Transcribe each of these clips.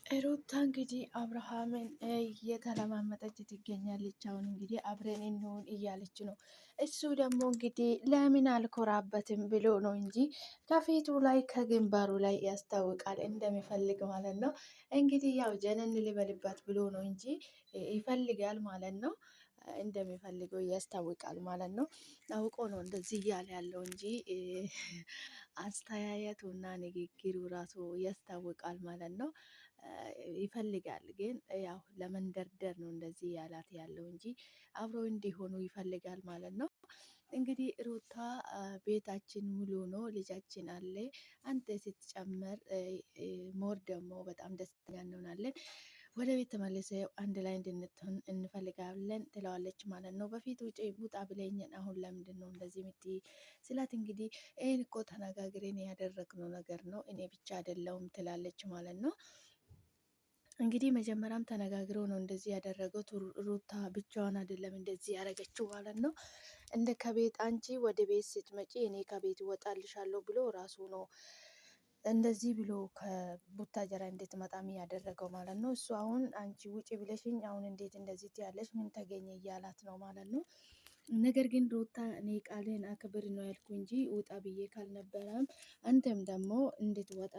ሩታ እንግዲህ አብርሃምን እየተለማመጠች ትገኛለች። አሁን እንግዲህ አብረን እንሆን እያለች ነው። እሱ ደግሞ እንግዲህ ለምን አልኮራበትም ብሎ ነው እንጂ ከፊቱ ላይ ከግንባሩ ላይ ያስታውቃል እንደሚፈልግ ማለት ነው። እንግዲህ ያው ጀነን ሊበልባት ብሎ ነው እንጂ ይፈልጋል ማለት ነው። እንደሚፈልገው ያስታውቃል ማለት ነው። አውቆ ነው እንደዚህ እያለ ያለው እንጂ አስተያየቱና ንግግሩ ራሱ ያስታውቃል ማለት ነው። ይፈልጋል ግን ያው ለመንደርደር ነው እንደዚህ ያላት ያለው እንጂ አብረው እንዲሆኑ ይፈልጋል ማለት ነው። እንግዲህ ሩታ ቤታችን ሙሉ ነው፣ ልጃችን አለ፣ አንተ ስትጨመር ሞር ደግሞ በጣም ደስተኛ እንሆናለን፣ ወደ ቤት ተመልሰ አንድ ላይ እንድንሆን እንፈልጋለን ትለዋለች ማለት ነው። በፊት ውጪ ውጣ ብለኝን አሁን ለምንድን ነው እንደዚህ የምትይ ስላት እንግዲህ ይህን እኮ ተነጋግረን ያደረግነው ነገር ነው እኔ ብቻ አይደለሁም ትላለች ማለት ነው። እንግዲህ መጀመሪያም ተነጋግረው ነው እንደዚህ ያደረገው። ሩታ ብቻዋን አይደለም እንደዚህ ያደረገችው ማለት ነው። እንደ ከቤት አንቺ ወደ ቤት ስትመጪ እኔ ከቤት እወጣልሻለሁ ብሎ ራሱ ነው እንደዚህ ብሎ ከቡታጀራ እንድትመጣ ያደረገው ማለት ነው። እሱ አሁን አንቺ ውጪ ብለሽኝ አሁን እንዴት እንደዚህ ትያለሽ ምን ተገኘ እያላት ነው ማለት ነው። ነገር ግን ሩታ እኔ ቃልን አክብር ነው ያልኩ እንጂ ውጣ ብዬ ካልነበረም አንተም ደግሞ እንድትወጣ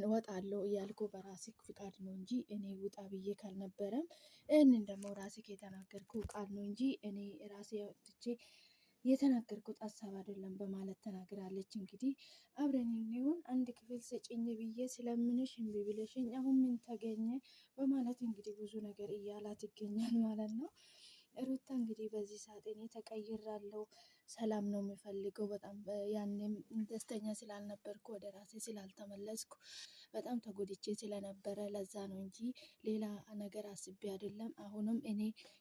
እወጣለሁ እያልኩ በራስህ ፍቃድ ነው እንጂ እኔ ውጣ ብዬ ካልነበረም ይህንን ደግሞ ራስህ የተናገርኩ ቃል ነው እንጂ እኔ ራሴ ወጥቼ የተናገርኩት ሀሳብ አይደለም በማለት ተናግራለች። እንግዲህ አብረን የሚሆን አንድ ክፍል ስጭኝ ብዬ ስለምንሽ እምቢ ብለሽኝ አሁን ምን ተገኘ በማለት እንግዲህ ብዙ ነገር እያላት ይገኛል ማለት ነው። ሩታ እንግዲህ በዚህ ሰዓት እኔ ተቀይራለሁ፣ ሰላም ነው የምፈልገው፣ በጣም ያኔም ደስተኛ ስላልነበርኩ ወደ ራሴ ስላልተመለስኩ በጣም ተጎድቼ ስለነበረ ለዛ ነው እንጂ ሌላ ነገር አስቤ አይደለም። አሁንም እኔ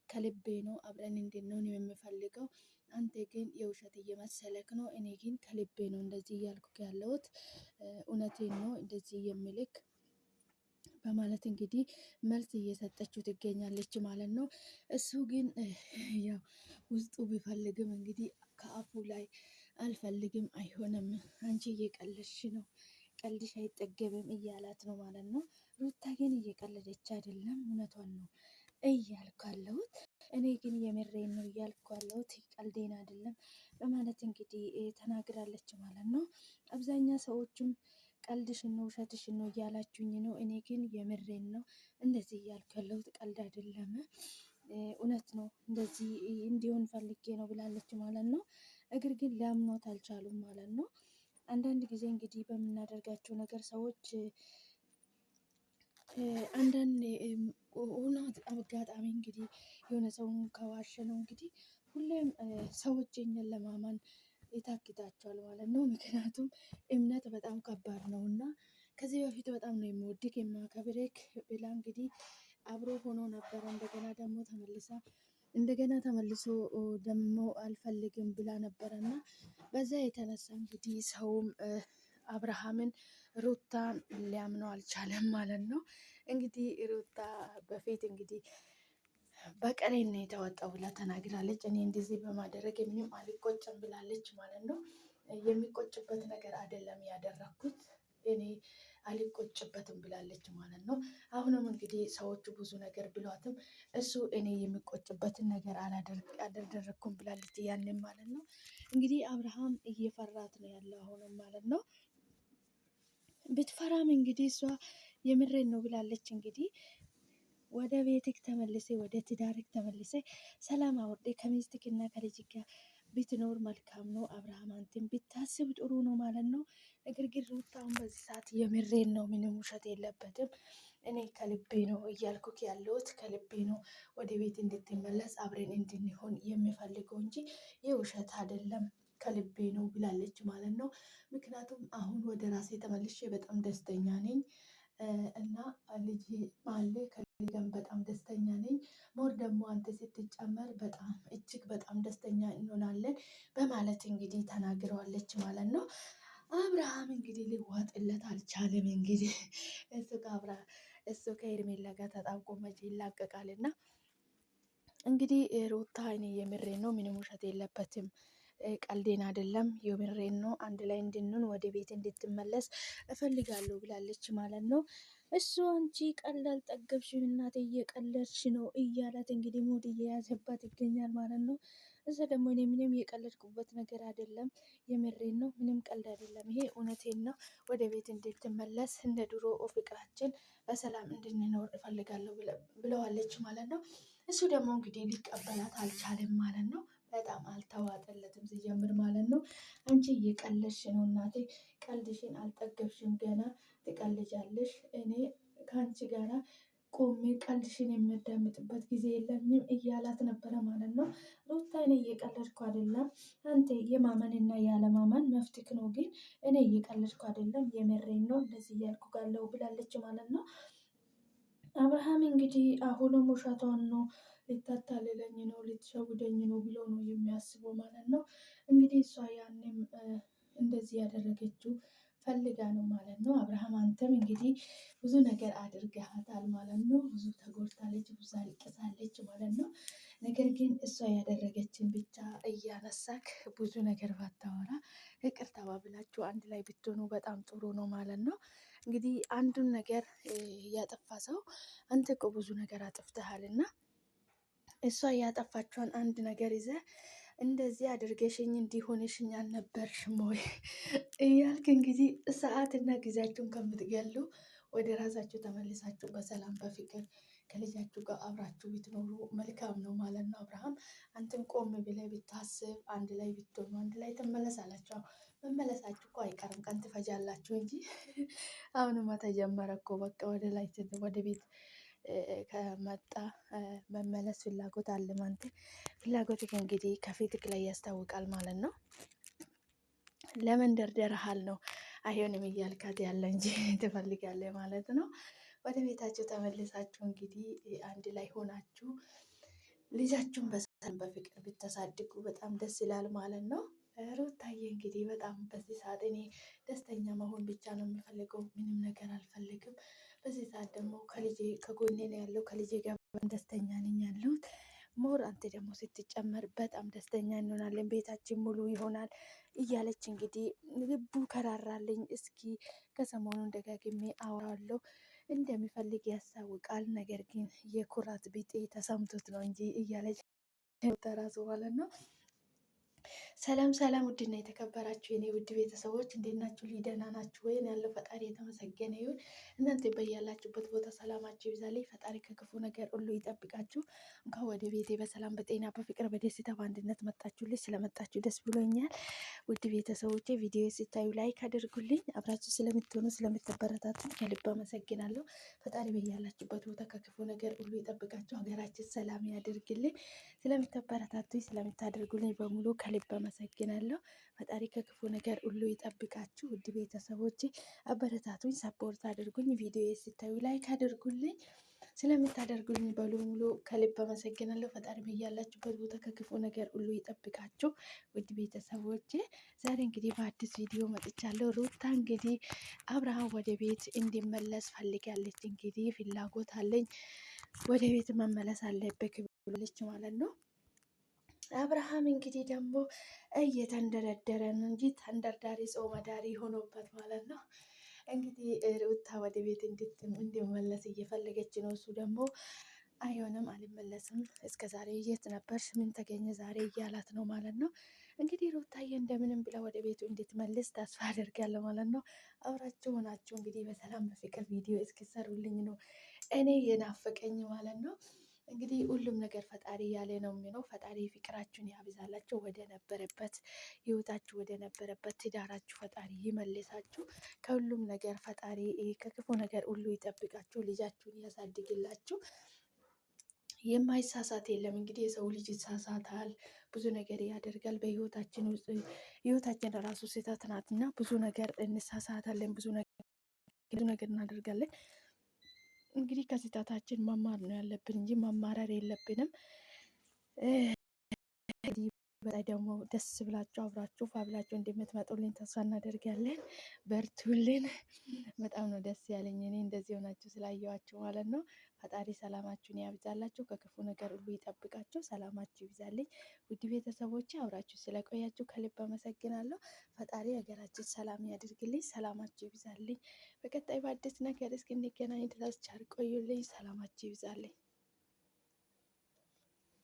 ከልቤ ነው አብረን እንድንሆን የምፈልገው። አንተ ግን የውሸት እየመሰለክ ነው። እኔ ግን ከልቤ ነው እንደዚህ እያልኩ ያለሁት፣ እውነቴን ነው እንደዚህ የምልክ በማለት እንግዲህ መልስ እየሰጠችው ትገኛለች ማለት ነው። እሱ ግን ያው ውስጡ ቢፈልግም እንግዲህ ከአፉ ላይ አልፈልግም፣ አይሆንም፣ አንቺ እየቀለድሽ ነው፣ ቀልድሽ አይጠገብም እያላት ነው ማለት ነው። ሩታ ግን እየቀለደች አይደለም፣ እውነቷን ነው እያልኩ ያለሁት፣ እኔ ግን የምሬን ነው እያልኩ ያለሁት ቀልዴን አይደለም በማለት እንግዲህ ተናግራለች ማለት ነው። አብዛኛ ሰዎችም ቀልድሽን ነው ውሸትሽን ነው እያላችሁኝ ነው፣ እኔ ግን የምሬን ነው እንደዚህ እያልኩ ያለሁት ቀልድ አይደለም፣ እውነት ነው እንደዚህ እንዲሆን ፈልጌ ነው ብላለች ማለት ነው። እግር ግን ሊያምኗት አልቻሉም ማለት ነው። አንዳንድ ጊዜ እንግዲህ በምናደርጋቸው ነገር ሰዎች አንዳንድ እውነት አጋጣሚ እንግዲህ የሆነ ሰውን ከዋሸ ነው እንግዲህ ሁሌም ሰዎች እኛን ለማመን ይታክታቸዋል ማለት ነው። ምክንያቱም እምነት በጣም ከባድ ነው እና ከዚህ በፊት በጣም ነው የምወድክ የማከብርክ ብላ እንግዲህ አብሮ ሆኖ ነበረ። እንደገና ተመልሶ ደግሞ አልፈልግም ብላ ነበረና በዛ የተነሳ እንግዲህ ሰውም አብርሃምን ሩታን ሊያምነው አልቻለም ማለት ነው። እንግዲህ ሩታ በፊት እንግዲህ በቀሌን ነው የተወጣው ብላ ተናግራለች። እኔ እንደዚህ በማድረግ ምንም አልቆጭም ብላለች ማለት ነው። የሚቆጭበት ነገር አይደለም ያደረኩት እኔ አልቆጭበትም ብላለች ማለት ነው። አሁንም እንግዲህ ሰዎቹ ብዙ ነገር ብሏትም እሱ እኔ የሚቆጭበትን ነገር አላደረኩም ብላለች ያንን ማለት ነው። እንግዲህ አብርሃም እየፈራት ነው ያለው አሁንም ማለት ነው። ብትፈራም እንግዲህ እሷ የምሬን ነው ብላለች። እንግዲህ ወደ ቤትክ ተመልሴ ወደ ትዳርክ ተመልሴ ሰላም አውርዴ ከሚስትክና ከልጅክ ጋር ብትኖር መልካም ነው። አብርሃም አንተን ብታስብ ጥሩ ነው ማለት ነው። ነገር ግን ሩታ አሁን በዚህ ሰዓት የምሬን ነው፣ ምንም ውሸት የለበትም። እኔ ከልቤ ነው እያልኩክ ያለሁት፣ ከልቤ ነው ወደ ቤት እንድትመለስ አብረን እንድንሆን የሚፈልገው እንጂ የውሸት አይደለም፣ ከልቤ ነው ብላለች ማለት ነው። ምክንያቱም አሁን ወደ ራሴ ተመልሼ በጣም ደስተኛ ነኝ እና ልጅ አለ ከልጅም በጣም ደስተኛ ነኝ። ሞር ደግሞ አንተ ስትጨመር በጣም እጅግ በጣም ደስተኛ እንሆናለን በማለት እንግዲህ ተናግረዋለች ማለት ነው። አብርሃም እንግዲህ ሊዋጥለት አልቻለም። እንግዲህ እሱ ከሄርሜላ ጋር ተጣብቆ መቼ ይላቀቃልና እንግዲህ ሩታ እኔ የምሬ ነው ምንም ውሸት የለበትም ቀልዴን አይደለም የምሬን ነው። አንድ ላይ እንድንሆን ወደ ቤት እንድትመለስ እፈልጋለሁ ብላለች ማለት ነው። እሱ አንቺ ቀልድ አልጠገብሽም እናቴ እየቀለድሽ ነው እያላት እንግዲህ ሙድ እየያዘባት ይገኛል ማለት ነው። እዛ ደግሞ እኔ ምንም የቀለድኩበት ነገር አይደለም የምሬን ነው። ምንም ቀልድ አይደለም ይሄ እውነቴን ነው። ወደ ቤት እንድትመለስ እንደ ድሮ ፍቅራችን በሰላም እንድንኖር እፈልጋለሁ ብለዋለች ማለት ነው። እሱ ደግሞ እንግዲህ ሊቀበላት አልቻለም ማለት ነው። በጣም አልተዋጠለትም ሲጀምር ማለት ነው። አንቺ እየቀለድሽ ነው እናቴ፣ ቀልድሽን አልጠገብሽም፣ ገና ትቀልጃለሽ። እኔ ከአንቺ ጋራ ቆሜ ቀልድሽን የሚያዳምጥበት ጊዜ የለኝም እያላት ነበረ ማለት ነው። ሩታ እኔ እየቀለድኩ አይደለም፣ አንተ የማመንና ያለማመን መፍትክ ነው። ግን እኔ እየቀለድኩ አይደለም የምሬን ነው እንደዚህ እያልኩ ጋለው ብላለች ማለት ነው። አብርሃም እንግዲህ አሁንም ውሸቷን ነው፣ ልታታልለኝ ነው፣ ልትሸውደኝ ነው ብሎ ነው የሚያስበው ማለት ነው። እንግዲህ እሷ ያንም እንደዚህ ያደረገችው ፈልጋ ነው ማለት ነው። አብርሃም አንተም እንግዲህ ብዙ ነገር አድርገሃታል ማለት ነው። ብዙ ተጎድታለች፣ ብዙ አልቅሳለች ማለት ነው። ነገር ግን እሷ ያደረገችን ብቻ እያነሳክ ብዙ ነገር ባታወራ ይቅር ተባብላችሁ አንድ ላይ ብትሆኑ በጣም ጥሩ ነው ማለት ነው። እንግዲህ አንዱን ነገር ያጠፋ ሰው አንተ እኮ ብዙ ነገር አጥፍተሃል እና እሷ ያጠፋችኋን አንድ ነገር ይዘህ እንደዚህ አድርገሽኝ እንዲሆንሽኝ አልነበርሽም ወይ እያልክ እንግዲህ ሰዓትና ጊዜያችሁን ከምትገሉ ወደ ራሳችሁ ተመልሳችሁ በሰላም በፍቅር ከልጃችሁ ጋር አብራችሁ ብትኖሩ መልካም ነው ማለት ነው። አብርሃም አንተም ቆም ብለህ ብታስብ አንድ ላይ ብትሆኑ አንድ ላይ ትመለሳላችሁ። መመለሳችሁ እኮ አይቀርም፣ ቀን ትፈጃላችሁ እንጂ አሁንማ ተጀመረ እኮ በቃ ወደ ላይ ወደ ቤት ከመጣ መመለስ ፍላጎት አለ ማለት ፍላጎት እንግዲህ ከፊትክ ላይ ያስታውቃል ማለት ነው። ለመንደርደርሃል ነው አይሆንም እያልካት ያለ እንጂ ትፈልጋለህ ማለት ነው። ወደ ቤታችሁ ተመልሳችሁ እንግዲህ አንድ ላይ ሆናችሁ ልጃችሁን በሰላም በፍቅር ብታሳድጉ በጣም ደስ ይላል ማለት ነው። ሩታዬ እንግዲህ በጣም በዚህ ሰዓት እኔ ደስተኛ መሆን ብቻ ነው የምፈልገው፣ ምንም ነገር አልፈልግም። በዚህ ሰዓት ደግሞ ከልጄ ከጎኔ ነው ያለው፣ ከልጄ ጋር ደስተኛ ነኝ ያለሁት። ሞር አንተ ደግሞ ስትጨመር በጣም ደስተኛ እንሆናለን፣ ቤታችን ሙሉ ይሆናል እያለች እንግዲህ ልቡ ከራራልኝ። እስኪ ከሰሞኑን ደጋግሜ አወራለሁ እንደሚፈልግ ያሳውቃል። ነገር ግን የኩራት ቢጤ ተሰምቶት ነው እንጂ እያለች ተራሱ ማለት ነው። ሰላም ሰላም፣ ውድና የተከበራችሁ የኔ ውድ ቤተሰቦች እንዴት ናችሁ? ደህና ናችሁ ወይ? ያለው ፈጣሪ የተመሰገነ ይሁን። እናንተ በያላችሁበት ቦታ ሰላማችሁ ይብዛልኝ። ፈጣሪ ከክፉ ነገር ሁሉ ይጠብቃችሁ። እንኳን ወደ ቤቴ በሰላም በጤና በፍቅር በደስታ በአንድነት መጣችሁልኝ። ስለመጣችሁ ደስ ብሎኛል። ውድ ቤተሰቦቼ ቪዲዮ ሲታዩ ላይክ አድርጉልኝ። አብራችሁ ስለምትሆኑ ስለምትበረታቱ ከልብ አመሰግናለሁ። ፈጣሪ በያላችሁበት ቦታ ከክፉ ነገር ሁሉ ይጠብቃችሁ። ሀገራችን ሰላም ያድርግልኝ። ስለምትበረታቱኝ ስለምታደርጉልኝ በሙሉ ከልብ አመሰግናለሁ። ፈጣሪ ከክፉ ነገር ሁሉ ይጠብቃችሁ። ውድ ቤተሰቦቼ አበረታቱኝ፣ ሰፖርት አድርጉኝ። ቪዲዮ ሲታዩ ላይክ አድርጉልኝ። ስለምታደርጉልኝ በሙሉ ከልብ አመሰግናለሁ። ፈጣሪ በያላችሁበት ቦታ ከክፉ ነገር ሁሉ ይጠብቃችሁ። ውድ ቤተሰቦቼ ዛሬ እንግዲህ በአዲስ ቪዲዮ መጥቻለሁ። ሩታ እንግዲህ አብርሃም ወደ ቤት እንዲመለስ ፈልጋለች። እንግዲህ ፍላጎት አለኝ፣ ወደ ቤት መመለስ አለበት ብላለች ማለት ነው። አብርሃም እንግዲህ ደግሞ እየተንደረደረ ነው እንጂ ተንደርዳሪ ጾመ ዳሪ ሆኖበት ማለት ነው። እንግዲህ ሩታ ወደ ቤት እንዲመለስ እየፈለገች ነው። እሱ ደግሞ አይሆንም፣ አልመለስም፣ እስከ ዛሬ የት ነበርሽ? ምን ተገኘ ዛሬ እያላት ነው ማለት ነው። እንግዲህ ሩታዬ እንደምንም ብላ ወደ ቤቱ እንድትመልስ ተስፋ አደርጋለሁ ማለት ነው። አብራችሁ ሆናችሁ እንግዲህ በሰላም በፍቅር ቪዲዮ እስኪሰሩልኝ ነው እኔ የናፈቀኝ ማለት ነው። እንግዲህ ሁሉም ነገር ፈጣሪ ያለ ነው የሚለው። ፈጣሪ ፍቅራችሁን ያብዛላችሁ፣ ወደ ነበረበት ህይወታችሁ ወደ ነበረበት ትዳራችሁ ፈጣሪ ይመልሳችሁ። ከሁሉም ነገር ፈጣሪ ከክፉ ነገር ሁሉ ይጠብቃችሁ፣ ልጃችሁን ያሳድግላችሁ። የማይሳሳት የለም። እንግዲህ የሰው ልጅ ይሳሳታል፣ ብዙ ነገር ያደርጋል በህይወታችን ውስጥ። ህይወታችን ራሱ ስህተት ናት እና ብዙ ነገር እንሳሳታለን፣ ብዙ ነገር እናደርጋለን። እንግዲህ ከስህተታችን መማር ነው ያለብን እንጂ መማረር የለብንም። በጣም ደግሞ ደስ ብላችሁ አብራችሁ ፋብላችሁ እንደምትመጡልኝ ተስፋ እናደርጋለን። በርቱልን። በጣም ነው ደስ ያለኝ እኔ እንደዚህ ሆናችሁ ስላየዋችሁ ማለት ነው። ፈጣሪ ሰላማችሁን ያብዛላችሁ፣ ከክፉ ነገር ሁሉ ይጠብቃችሁ፣ ሰላማችሁ ይብዛልኝ። ውድ ቤተሰቦቼ አብራችሁ ስለቆያችሁ ከልብ አመሰግናለሁ። ፈጣሪ ሀገራችን ሰላም ያድርግልኝ፣ ሰላማችሁ ይብዛልኝ። በቀጣይ በአዲስ ነገር እስክንገናኝ ድረስ ቸር ቆዩልኝ። ሰላማችሁ ይብዛልኝ።